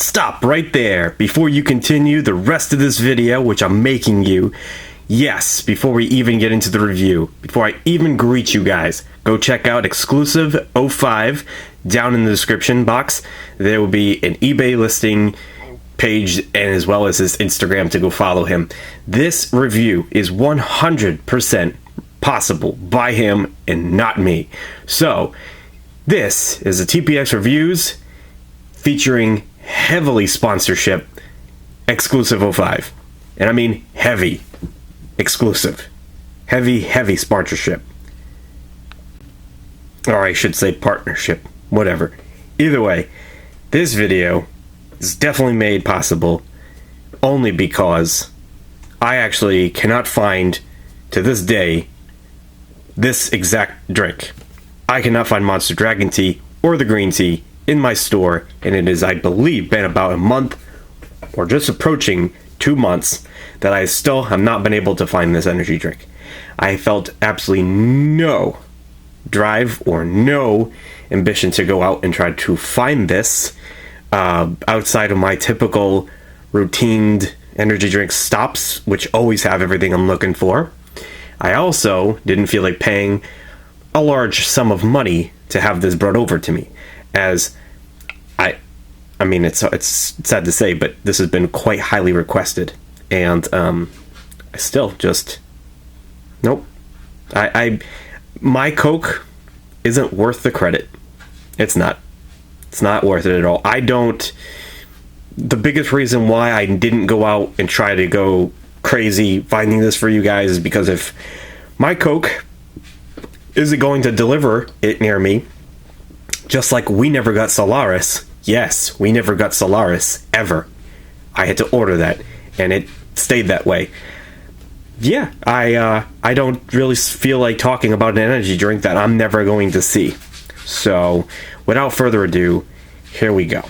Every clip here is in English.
stop right there before you continue the rest of this video, which I'm making you. Yes, before we even get into the review, before I even greet you guys, go check out Exclusive 05 down in the description box. There will be an eBay listing page and as well as his Instagram to go follow him. This review is 100% possible by him and not me. So, this is a TPX Reviews featuring heavily sponsorship Exclusive 05. And I mean heavy. Exclusive. Heavy sponsorship. Or I should say partnership. Whatever. Either way, this video is definitely made possible only because I actually cannot find, to this day, this exact drink. I cannot find Monster Dragon Tea or the green tea in my store, and it is, I believe, been about a month or just approaching 2 months that I still have not been able to find this energy drink. I felt absolutely no drive or no ambition to go out and try to find this outside of my typical routined energy drink stops, which always have everything I'm looking for. I also didn't feel like paying a large sum of money to have this brought over to me, as I mean, it's sad to say, but this has been quite highly requested, and I still just nope. My Coke isn't worth the credit. It's not worth it at all. The biggest reason why I didn't go out and try to go crazy finding this for you guys is because if my Coke isn't going to deliver it near me, just like we never got Solaris. Yes, we never got Solaris, ever. I had to order that, and it stayed that way. Yeah, I don't really feel like talking about an energy drink that I'm never going to see. So, without further ado, here we go.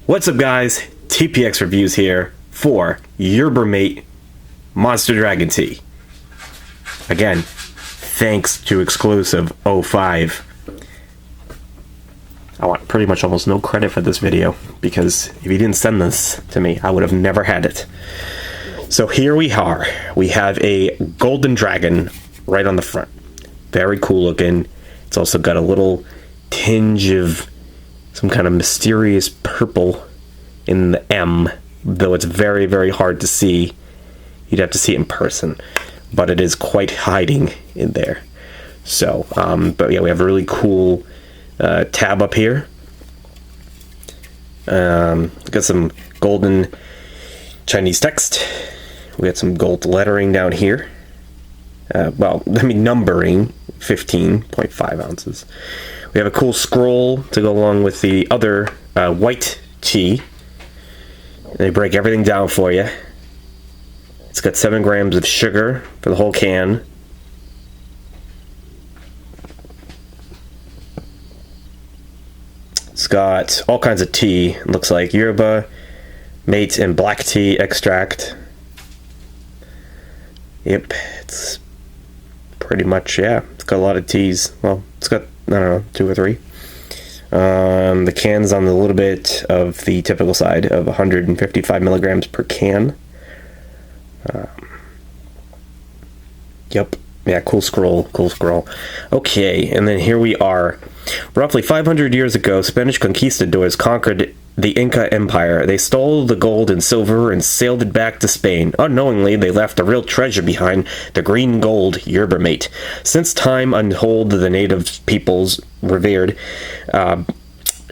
What's up, guys? TPX Reviews here for Yerba Monster Dragon Tea. Again, thanks to Exclusive 05. I want pretty much almost no credit for this video, because if he didn't send this to me, I would have never had it. So here we are. We have a golden dragon right on the front. Very cool looking. It's also got a little tinge of some kind of mysterious purple in the M, though it's very hard to see. You'd have to see it in person, but it is quite hiding in there. So, but yeah, we have a really cool tab up here. Got some golden Chinese text. We got some gold lettering down here. Well, I mean numbering, 15.5 ounces. We have a cool scroll to go along with the other white tea. They break everything down for you. It's got 7 grams of sugar for the whole can. It's got all kinds of tea. It looks like Yerba, mate, and black tea extract. Yep, it's pretty much, yeah, it's got a lot of teas. Well, it's got, I don't know, 2 or 3. The can's on a little bit of the typical side of 155 milligrams per can. Yep. Yeah, cool scroll. Okay, and then here we are. Roughly 500 years ago, Spanish conquistadors conquered the Inca Empire. They stole the gold and silver and sailed it back to Spain. Unknowingly, they left a real treasure behind, the green gold Yerba mate. Since time untold, the native peoples revered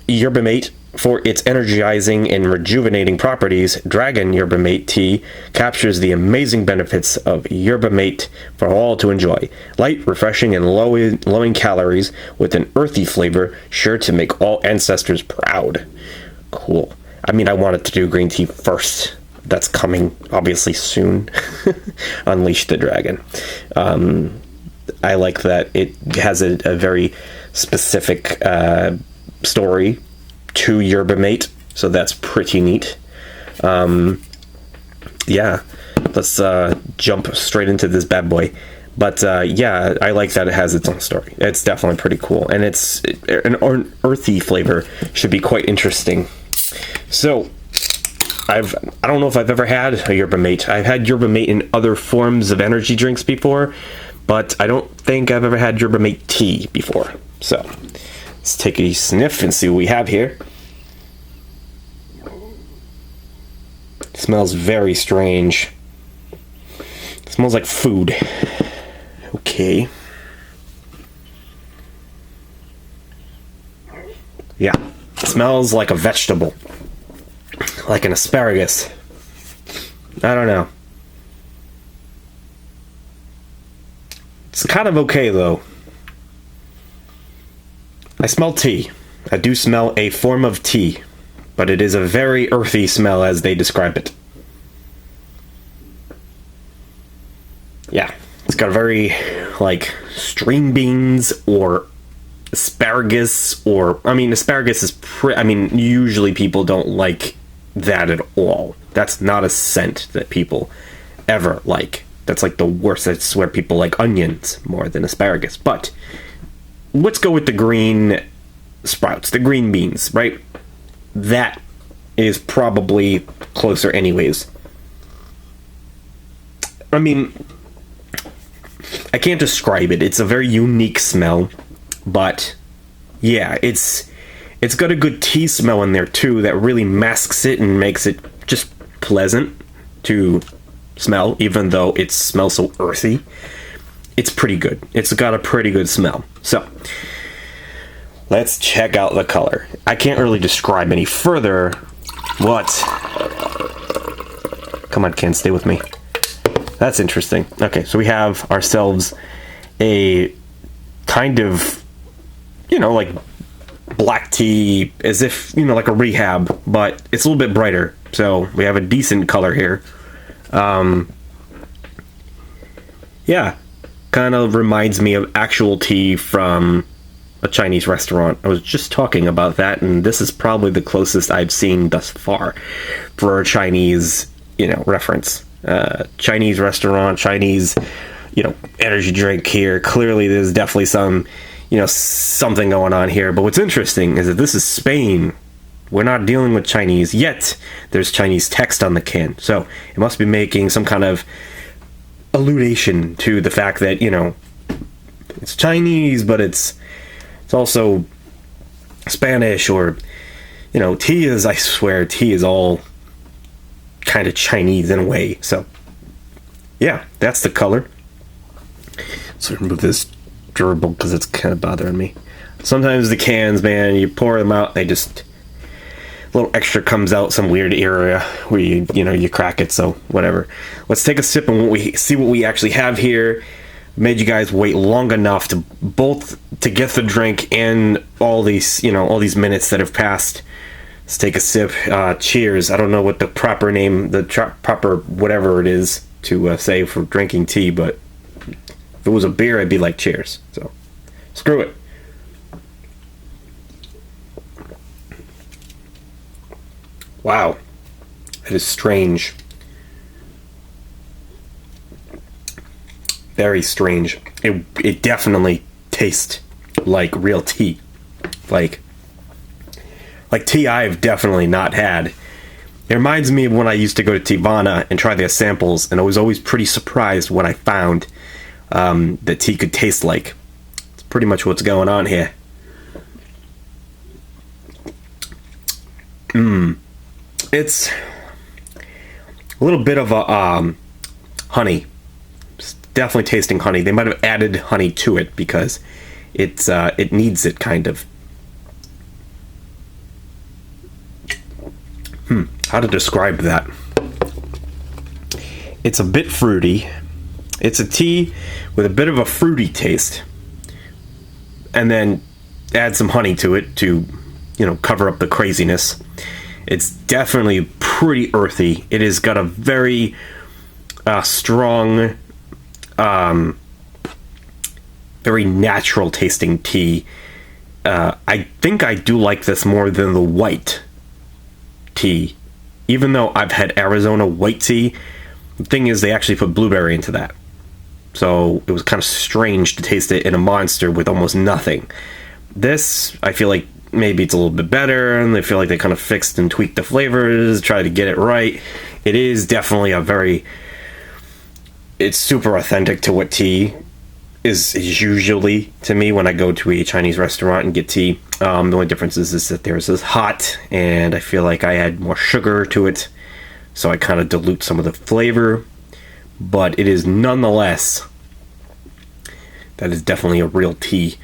Yerba mate for its energizing and rejuvenating properties. Dragon Yerba mate tea captures the amazing benefits of Yerba mate for all to enjoy. Light, refreshing, and low in calories, with an earthy flavor sure to make all ancestors proud. Cool. I mean, I wanted to do green tea first. That's coming, obviously, soon. Unleash the Dragon. I like that it has a very specific story to Yerba mate, so that's pretty neat. Yeah, let's jump straight into this bad boy. But yeah, I like that it has its own story. It's definitely pretty cool, and an earthy flavor should be quite interesting. So, I don't know if I've ever had a Yerba Mate. I've had Yerba Mate in other forms of energy drinks before, but I don't think I've ever had Yerba Mate tea before. So, let's take a sniff and see what we have here. It smells very strange. It smells like food. Okay. Yeah, it smells like a vegetable. Like an asparagus. I don't know. It's kind of okay, though. I smell tea. I do smell a form of tea. But it is a very earthy smell, as they describe it. Yeah. It's got a very, like, string beans or asparagus or... I mean, asparagus is... usually people don't like that at all. That's not a scent that people ever like. That's like the worst. That's where people like onions more than asparagus. But let's go with the green sprouts, the green beans, right? That is probably closer anyways. I mean, I can't describe it. It's a very unique smell, but yeah, it's got a good tea smell in there too that really masks it and makes it just pleasant to smell, even though it smells so earthy. It's pretty good. It's got a pretty good smell. So, let's check out the color. I can't really describe any further what... Come on, Ken, stay with me. That's interesting. Okay, so we have ourselves a kind of, like black tea, as if, like a rehab, but it's a little bit brighter. So we have a decent color here. Yeah, kind of reminds me of actual tea from a Chinese restaurant. I was just talking about that, and this is probably the closest I've seen thus far for a Chinese, reference. Chinese restaurant, Chinese, energy drink here. Clearly, there's definitely some, something going on here. But what's interesting is that this is Spain. We're not dealing with Chinese, yet there's Chinese text on the can. So it must be making some kind of alludation to the fact that, it's Chinese, but it's also Spanish, or, tea is, I swear, tea is all kind of Chinese in a way. So, yeah, that's the color. So remove this durable because it's kind of bothering me. Sometimes the cans, man, you pour them out, they just... a little extra comes out some weird area where you crack it, so whatever. Let's take a sip and see what we actually have here. Made you guys wait long enough to get the drink and all these minutes that have passed. Let's take a sip. Cheers. I don't know what the proper name, proper whatever it is to say for drinking tea, but if it was a beer, I'd be like cheers. So screw it. Wow, that is strange. Very strange. It definitely tastes like real tea. Like tea I've definitely not had. It reminds me of when I used to go to Tivana and try their samples, and I was always pretty surprised what I found that tea could taste like. It's pretty much what's going on here. It's a little bit of a honey. It's definitely tasting honey. They might have added honey to it because it needs it, kind of. How to describe that? It's a bit fruity. It's a tea with a bit of a fruity taste, and then add some honey to it to, cover up the craziness. It's definitely pretty earthy. It has got a very strong, very natural tasting tea. I think I do like this more than the white tea. Even though I've had Arizona white tea, the thing is they actually put blueberry into that. So it was kind of strange to taste it in a monster with almost nothing. This, I feel like, maybe it's a little bit better, and they feel like they kind of fixed and tweaked the flavors, try to get it right. It is definitely it's super authentic to what tea is usually to me when I go to a Chinese restaurant and get tea. The only difference is that theirs is hot, and I feel like I add more sugar to it, so I kind of dilute some of the flavor. But it is nonetheless, that is definitely a real tea.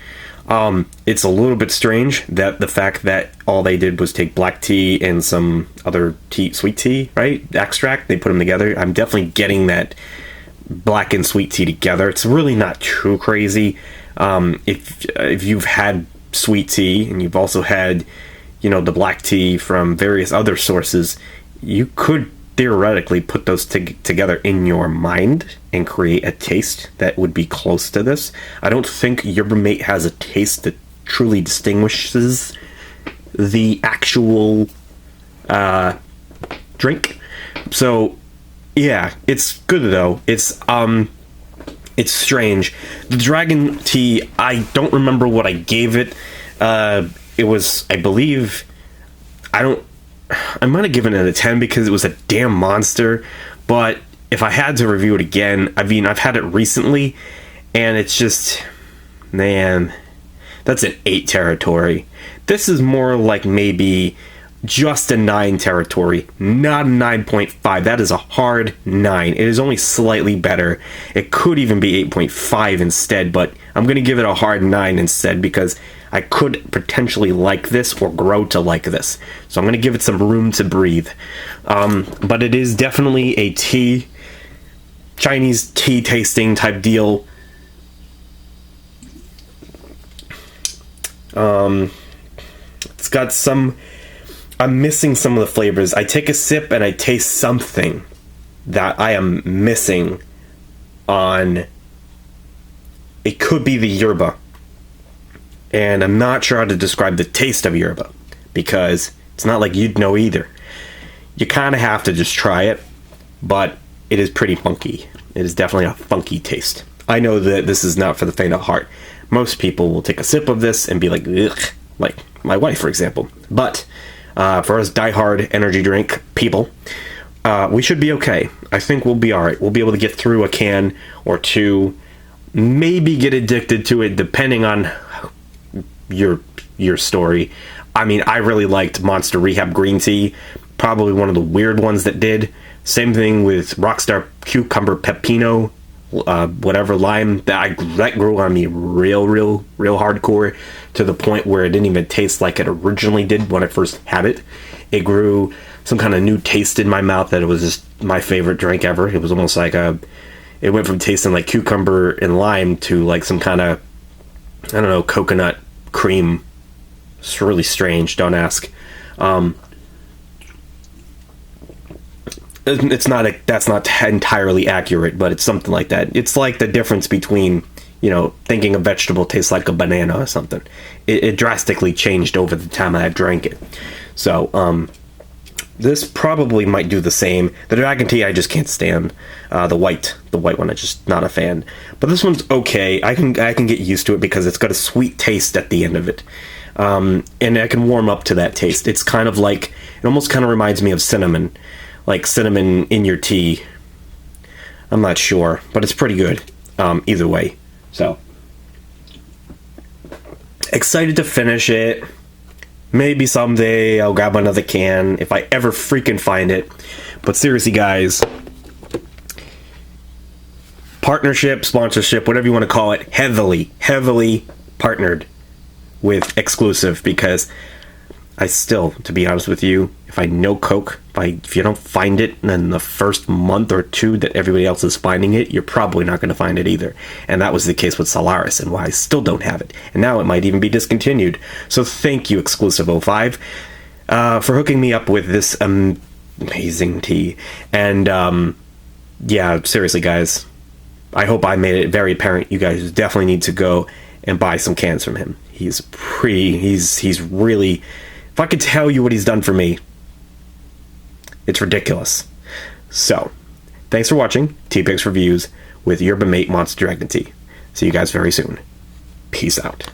It's a little bit strange that the fact that all they did was take black tea and some other tea, sweet tea, right? Extract, they put them together. I'm definitely getting that black and sweet tea together. It's really not too crazy. If you've had sweet tea and you've also had, the black tea from various other sources, you could theoretically put those together in your mind and create a taste that would be close to this. I don't think Yerba Mate has a taste that truly distinguishes the actual drink. So yeah, it's good though. It's strange. The dragon tea, I don't remember what I gave it. It was, I believe, I might have given it a 10 because it was a damn monster. But if I had to review it again, I mean, I've had it recently, and it's just, man, that's an 8 territory. This is more like maybe just a 9 territory, not a 9.5. That is a hard 9. It is only slightly better. It could even be 8.5 instead, but I'm going to give it a hard 9 instead because I could potentially like this or grow to like this. So I'm going to give it some room to breathe. But it is definitely a Chinese tea tasting type deal. It's got some, I'm missing some of the flavors. I take a sip and I taste something that I am missing on. It could be the yerba. And I'm not sure how to describe the taste of yerba because it's not like you'd know either. You kind of have to just try it, but it is pretty funky. It is definitely a funky taste. I know that this is not for the faint of heart. Most people will take a sip of this and be like, ugh, like my wife, for example. But for us diehard energy drink people, we should be okay. I think we'll be all right. We'll be able to get through a can or two, maybe get addicted to it depending on your story. I mean, I really liked Monster Rehab Green Tea, probably one of the weird ones that did. Same thing with Rockstar Cucumber Pepino, whatever lime. That grew on me real hardcore to the point where it didn't even taste like it originally did when I first had it. It grew some kind of new taste in my mouth that it was just my favorite drink ever. It was almost like it went from tasting like cucumber and lime to like some kind of, I don't know, coconut cream. It's really strange, don't ask. It's not that's not entirely accurate, but it's something like that. It's like the difference between, thinking a vegetable tastes like a banana or something. It drastically changed over the time I drank it. So this probably might do the same. The dragon tea I just can't stand. The white one, I'm just not a fan. But this one's okay. I can get used to it because it's got a sweet taste at the end of it. And I can warm up to that taste. It's kind of like, it almost kind of reminds me of cinnamon. Like cinnamon in your tea. I'm not sure, but it's pretty good. Either way. So, excited to finish it. Maybe someday I'll grab another can if I ever freaking find it. But seriously, guys, partnership, sponsorship, whatever you want to call it, heavily partnered with Exclusive, because I still, to be honest with you, if I know Coke, if you don't find it in the first month or two that everybody else is finding it, you're probably not going to find it either. And that was the case with Solaris, and why I still don't have it. And now it might even be discontinued. So thank you, Exclusive 05, for hooking me up with this amazing tea. And yeah, seriously, guys, I hope I made it very apparent. You guys definitely need to go and buy some cans from him. He's really, if I could tell you what he's done for me, it's ridiculous. So, thanks for watching TPX Reviews with Yerba Mate Monster Dragon Tea. See you guys very soon. Peace out.